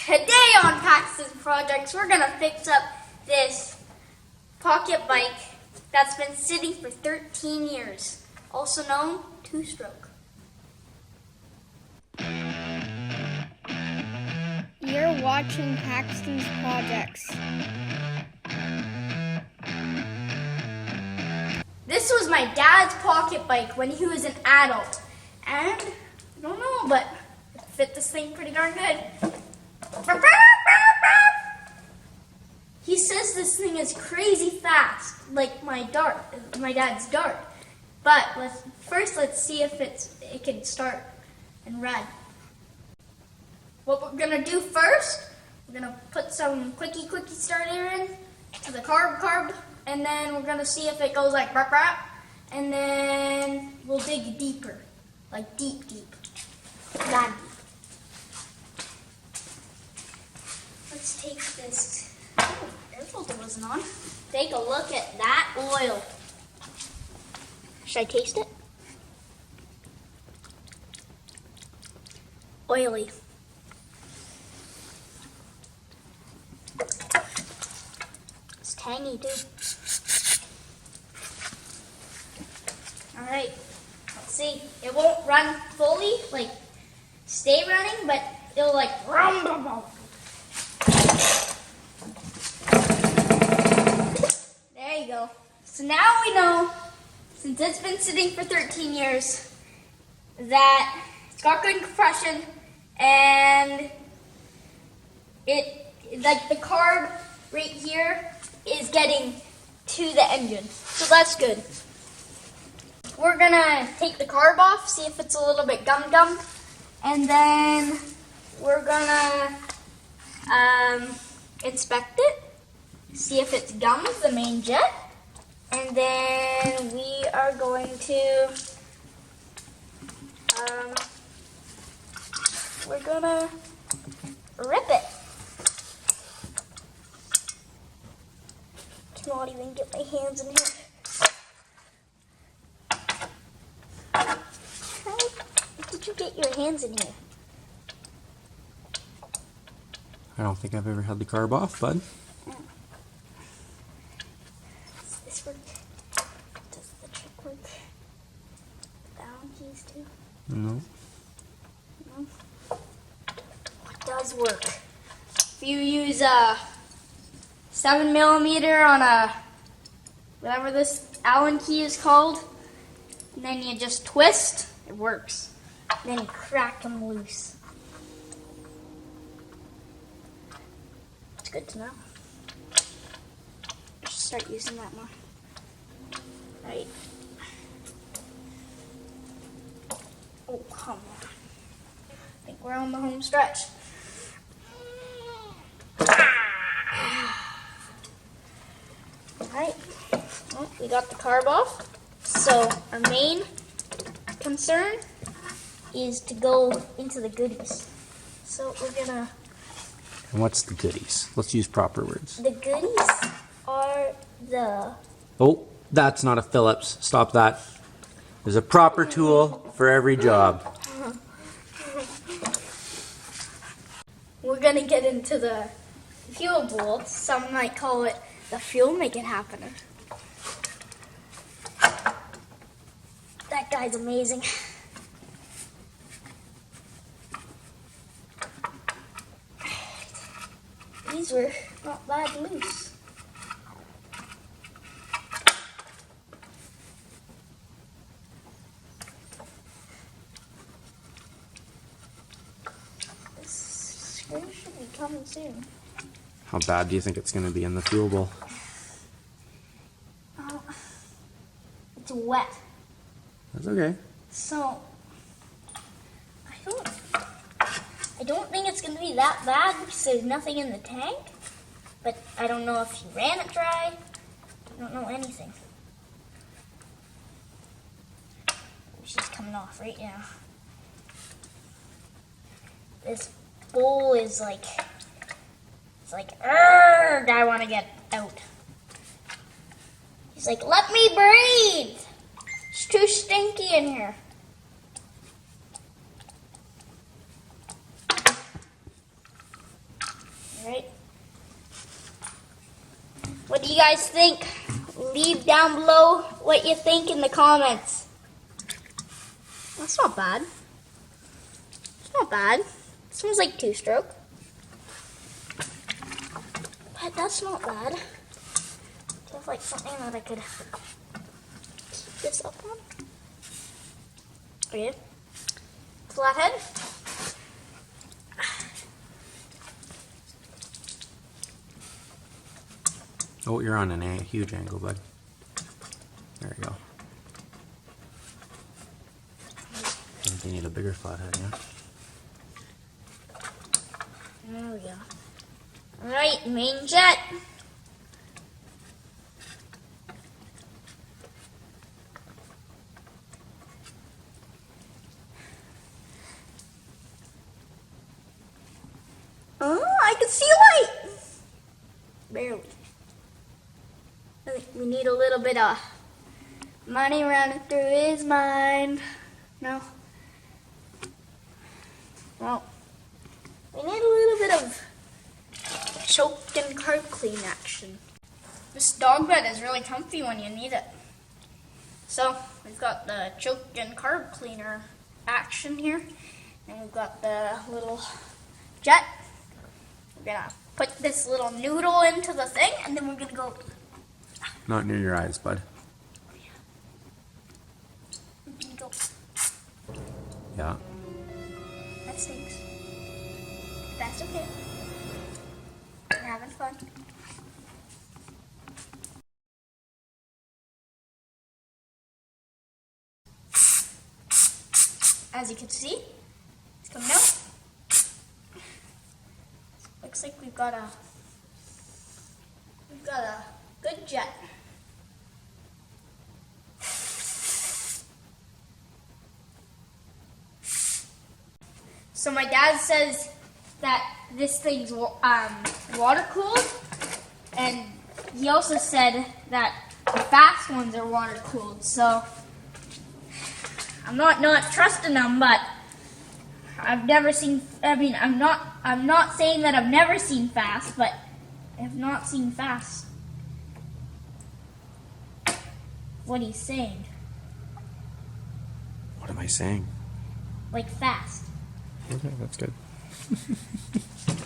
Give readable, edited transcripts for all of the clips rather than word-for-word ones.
Today on Paxtons Projects, we're going to fix up this pocket bike that's been sitting for 13 years, also known two-stroke. You're watching Paxtons Projects. This was my dad's pocket bike when he was an adult, and I don't know, but it fit this thing pretty darn good. He says this thing is crazy fast, like my dad's dart. But let's see if it can start and run. What we're gonna do first, we're gonna put some quickie starter in to the carb, and then we're gonna see if it goes like rap rap, and then we'll dig deeper, like deep, that deep. Let's take this. Oh, air filter wasn't on. Take a look at that oil. Should I taste it? Oily. It's tangy too. Alright, let's see. It won't run fully, like stay running, but it'll like rum. There you go. So now we know, since it's been sitting for 13 years, that it's got good compression and like the carb right here is getting to the engine. So that's good. We're gonna take the carb off, see if it's a little bit gum, and then we're gonna inspect it, see if it's gummed, the main jet, and then we are going to we're gonna rip it. Cannot even get my hands in here. How did you get your hands in here? I don't think I've ever had the carb off, bud. Does this work? Does the trick work? The Allen keys too? No. No? What does work? If you use a 7mm on a, whatever this Allen key is called, and then you just twist, it works. Then you crack them loose. It's good to know. I should start using that more. Right. Oh, come on. I think we're on the home stretch. Alright. Well, we got the carb off. So our main concern is to go into the goodies. So we're gonna... And what's the goodies? Let's use proper words. The goodies are the... Oh, that's not a Phillips. Stop that. There's a proper tool for every job. We're gonna get into the fuel bowl. Some might call it the fuel make it happener. That guy's amazing. These were not bad loose. This screw should be coming soon. How bad do you think it's going to be in the fuel bowl? Oh, it's wet. That's okay. So, I don't think it's going to be that bad because there's nothing in the tank. But I don't know if he ran it dry. I don't know anything. She's coming off right now. This bowl is like, it's like, "Urgh, I want to get out." He's like, "Let me breathe. It's too stinky in here." guys think? Leave down below what you think in the comments. That's not bad. It's not bad. It smells like two-stroke. But that's not bad. Do you have like something that I could keep this up on? Okay. Flathead. Oh, you're on a huge angle, bud. There you go. I think you need a bigger flathead, yeah? There we go. Alright, main jet. Oh, I can see light! Barely. I think we need a little bit of money running through his mind. No. Well, we need a little bit of choked and carb clean action. This dog bed is really comfy when you need it. So, we've got the choked and carb cleaner action here. And we've got the little jet. We're gonna put this little noodle into the thing, and then we're gonna go. Not near your eyes, bud. We're gonna go. Yeah. That stinks. That's okay. We're having fun. As you can see, it's coming out. Looks like we've got a good jet. So my dad says that this thing's water cooled, and he also said that the fast ones are water cooled. So I'm not trusting them, but I've never seen. I mean, I'm not saying that I've never seen fast, but I have not seen fast. What he's saying, What am I saying? like fast. Okay, that's good.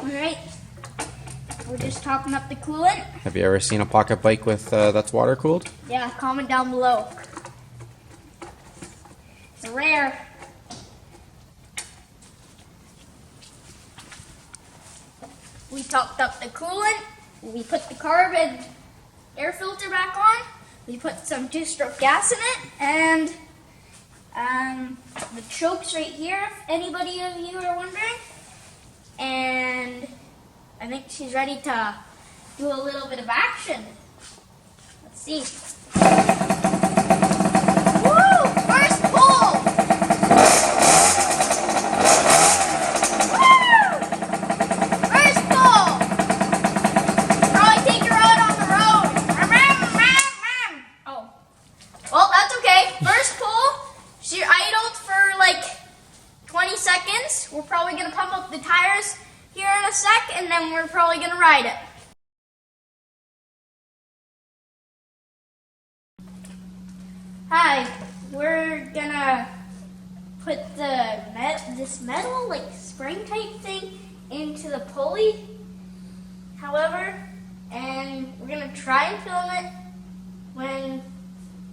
All right, we're just topping up the coolant. Have you ever seen a pocket bike with that's water cooled? Yeah, comment down below. It's rare. We topped up the coolant. We put the carb and air filter back on. We put some two-stroke gas in it, and the choke's right here, if anybody of you are wondering. And I think she's ready to do a little bit of action. Let's see. Woo! First pull! Woo! First pull! Probably take her out on the road. Oh. Well, that's okay. First pull. She idled for like 20 seconds. We're probably going to pump up the tires here in a sec, and then we're probably going to ride it. Hi, we're gonna put this metal, like spring type thing, into the pulley, however, and we're gonna try and film it when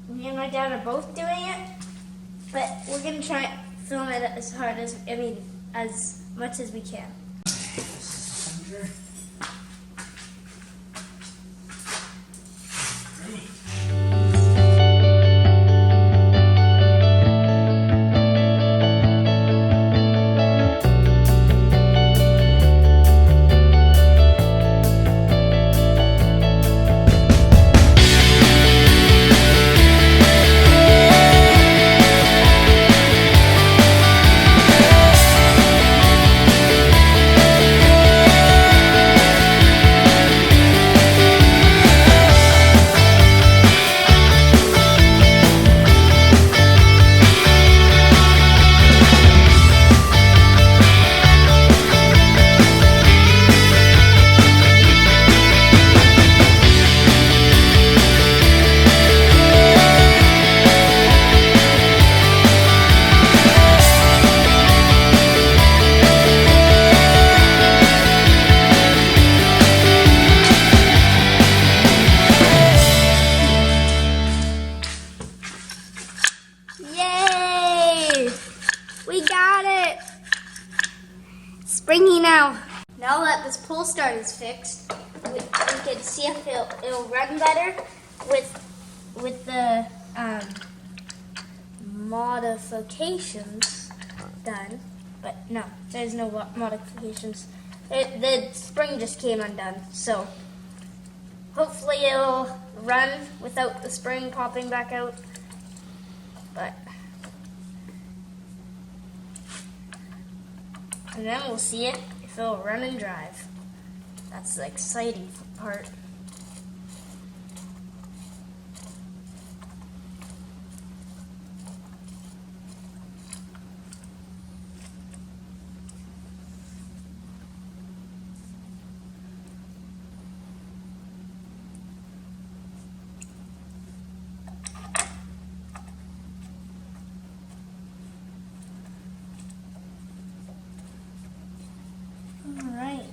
me and my dad are both doing it, but we're gonna try and film it as much as we can. got it. Springy now. Now that this pull start is fixed, we can see if it'll run better with the modifications done. But no, there's no modifications. The spring just came undone, so hopefully it'll run without the spring popping back out. But and then we'll see if it'll run and drive. That's the exciting part. Alright,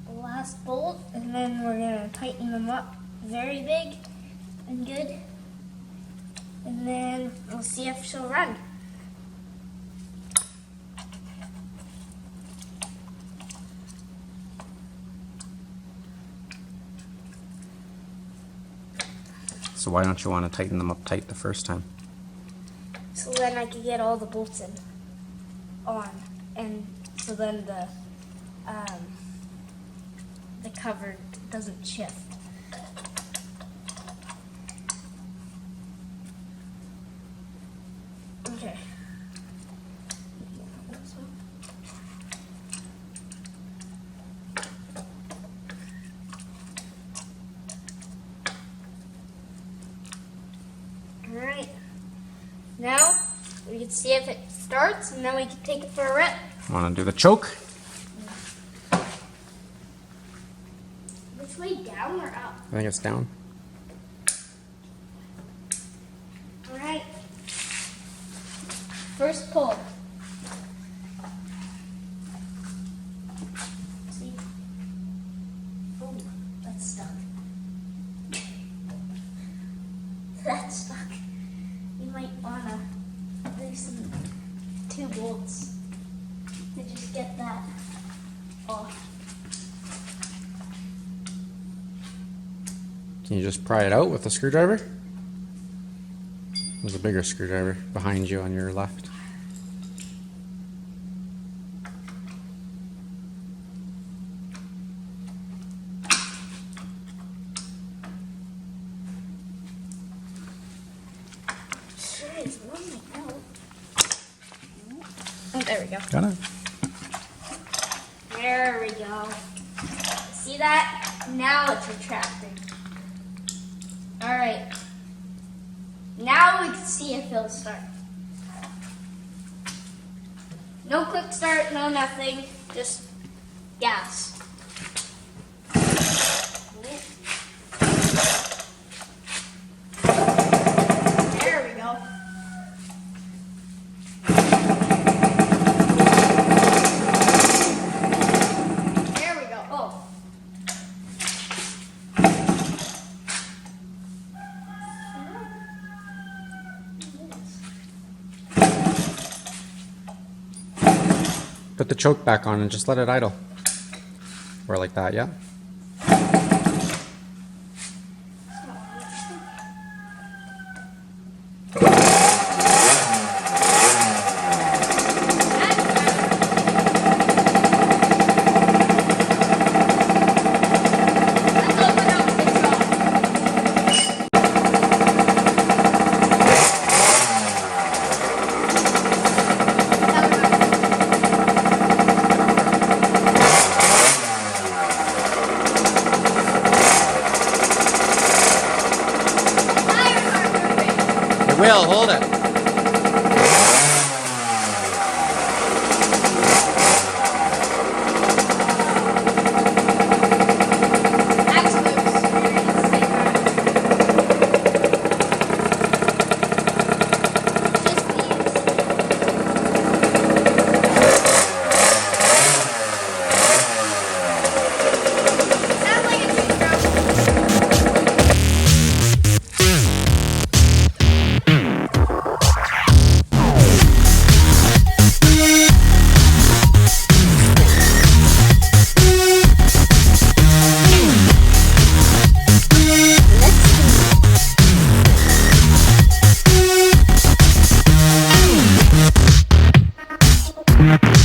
last bolt, and then we're going to tighten them up very big and good, and then we'll see if she'll run. So why don't you want to tighten them up tight the first time? So then I can get all the bolts in on, and so then the cover doesn't shift. Okay. All right. Now we can see if it starts, and then we can take it for a rip. Want to do the choke? Which way, down or up? I think it's down. All right. First pull. See? Oh, that's stuck. That's stuck. You might wanna do some 2 bolts to just get that off. Can you just pry it out with a screwdriver? There's a bigger screwdriver behind you on your left. Sure is running out. Oh, there we go. Got it. There we go. See that? Now it's retracting. Alright. Now we can see if it'll start. No quick start, no nothing. Just gas. There we go. There we go. Oh. Put the choke back on and just let it idle. Or like that, yeah? Will, hold it. Paxton.